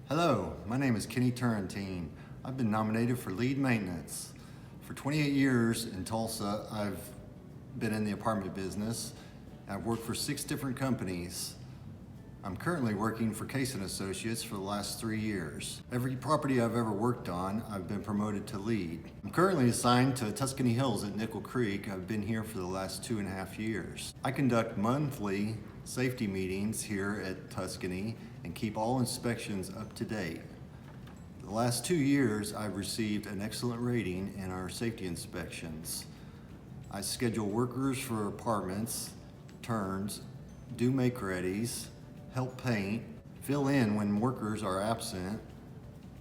Hello, my name is Kenny Turrentine. I've been nominated for lead maintenance. For 28 years in Tulsa, I've been in the apartment business. I've worked for 6 different companies. I'm currently working for Case & Associates for the last 3 years. Every property I've ever worked on, I've been promoted to lead. I'm currently assigned to Tuscany Hills at Nickel Creek. I've been here for the last 2.5 years. I conduct monthly safety meetings here at Tuscany and keep all inspections up to date. The last 2 years, I've received an excellent rating in our safety inspections. I schedule workers for apartments, turns, do make-readies, help paint, fill in when workers are absent.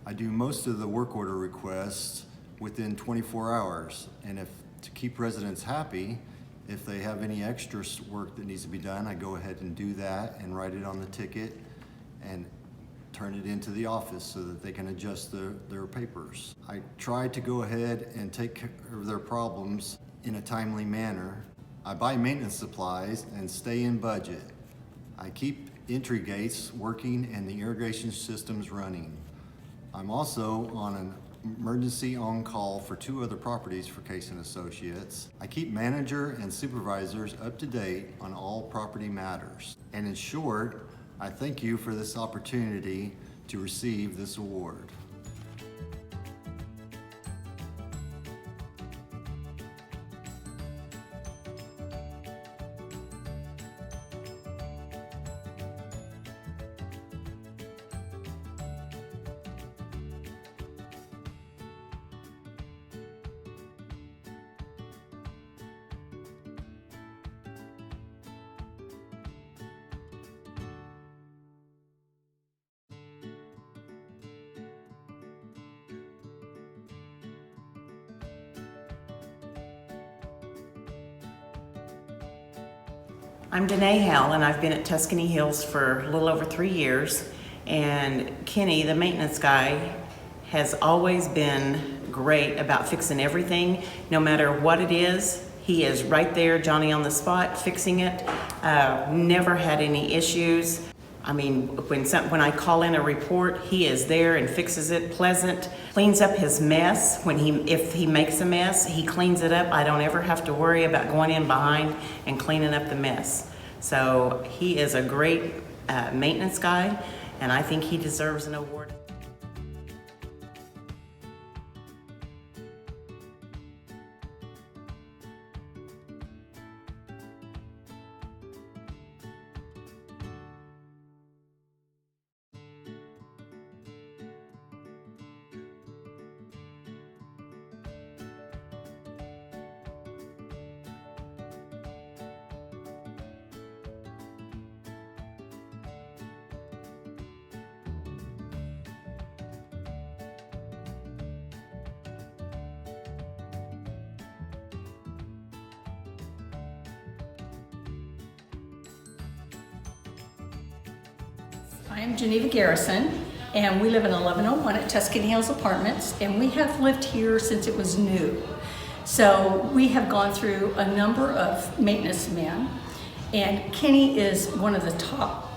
I do most of the work order requests within 24 hours. And to keep residents happy, if they have any extra work that needs to be done, I go ahead and do that and write it on the ticket and turn it into the office so that they can adjust their papers. I try to go ahead and take care of their problems in a timely manner. I buy maintenance supplies and stay in budget. I keep entry gates working and the irrigation systems running. I'm also on an emergency on-call for 2 other properties for Case & Associates. I keep manager and supervisors up to date on all property matters. And in short, I thank you for this opportunity to receive this award. I'm Danae Howell, and I've been at Tuscany Hills for a little over 3 years. And Kenny, the maintenance guy, has always been great about fixing everything. No matter what it is, he is right there, Johnny on the spot, fixing it. Never had any issues. I mean, when I call in a report, he is there and fixes it. Pleasant, cleans up his mess. If he makes a mess, he cleans it up. I don't ever have to worry about going in behind and cleaning up the mess. So he is a great maintenance guy, and I think he deserves an award. I am Geneva Garrison, and we live in 1101 at Tuscany Hills Apartments, and we have lived here since it was new. So we have gone through a number of maintenance men, and Kenny is one of the top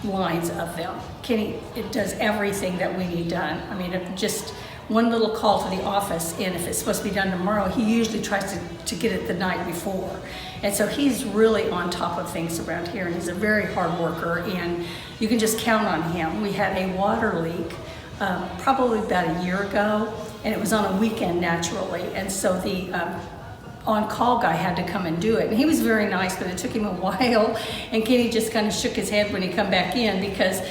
lines of them. Kenny, it does everything that we need done. I mean, just one little call to the office, and if it's supposed to be done tomorrow, he usually tries to get it the night before. And so he's really on top of things around here, and he's a very hard worker, and you can just count on him. We had a water leak probably about a year ago, and it was on a weekend naturally, and so the on-call guy had to come and do it. And he was very nice, but it took him a while, and Kenny just kind of shook his head when he come back in because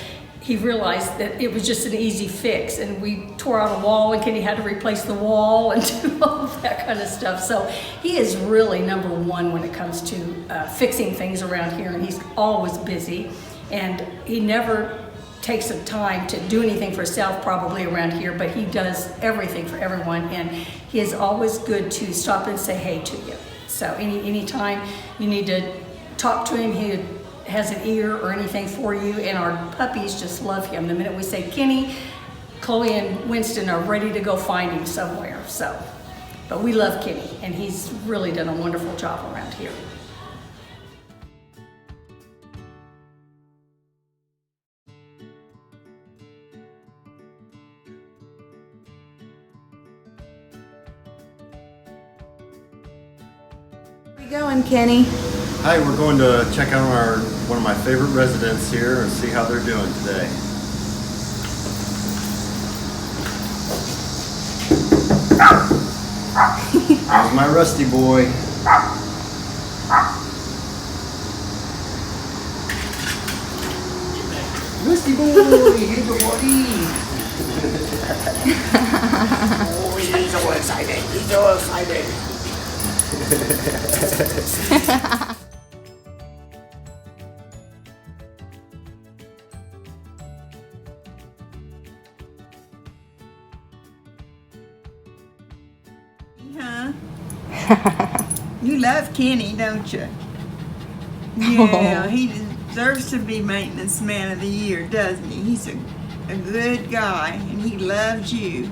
he realized that it was just an easy fix, and we tore out a wall and Kenny had to replace the wall and do all of that kind of stuff. So he is really number one when it comes to fixing things around here, and he's always busy, and he never takes the time to do anything for himself probably around here, but he does everything for everyone, and he is always good to stop and say hey to you. So anytime you need to talk to him, he has an ear or anything for you, and our puppies just love him. The minute we say Kenny, Chloe and Winston are ready to go find him somewhere. So, but we love Kenny, and he's really done a wonderful job around here. you going, Kenny? Hi, we're going to check out one of my favorite residents here and see how they're doing today. There's my rusty boy. Rusty boy, here's your buddy. Oh, he's so excited. He's so excited. Huh? You love Kenny, don't you? Yeah, he deserves to be Maintenance Man of the Year, doesn't he? He's a good guy, and he loves you.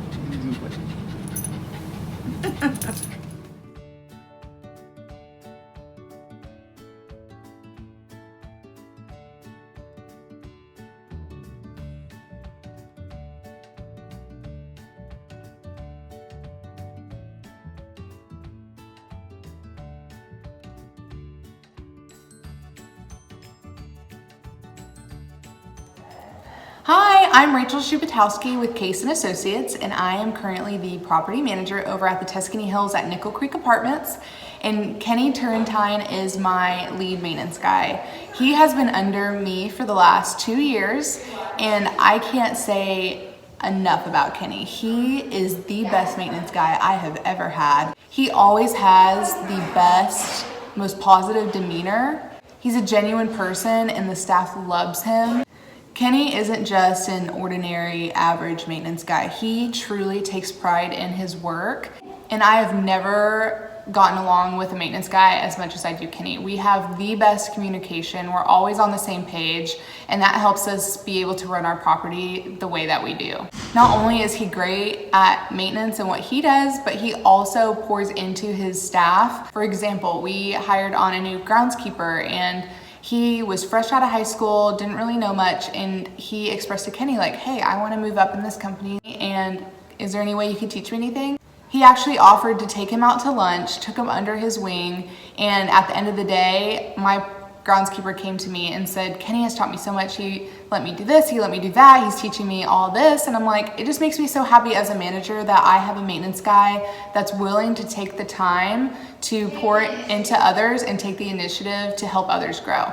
Hi, I'm Rachel Shubitowski with Case & Associates, and I am currently the property manager over at the Tuscany Hills at Nickel Creek Apartments. And Kenny Turrentine is my lead maintenance guy. He has been under me for the last 2 years, and I can't say enough about Kenny. He is the best maintenance guy I have ever had. He always has the best, most positive demeanor. He's a genuine person, and the staff loves him. Kenny isn't just an ordinary average maintenance guy. He truly takes pride in his work, and I have never gotten along with a maintenance guy as much as I do Kenny. We have the best communication. We're always on the same page, and that helps us be able to run our property the way that we do. Not only is he great at maintenance and what he does, but he also pours into his staff. For example, we hired on a new groundskeeper, and he was fresh out of high school, didn't really know much, and he expressed to Kenny like, hey, I want to move up in this company, and is there any way you could teach me anything? He actually offered to take him out to lunch, took him under his wing, and at the end of the day, my groundskeeper came to me and said, Kenny has taught me so much. He let me do this, he let me do that, he's teaching me all this, and I'm like, it just makes me so happy as a manager that I have a maintenance guy that's willing to take the time to pour it into others and take the initiative to help others grow.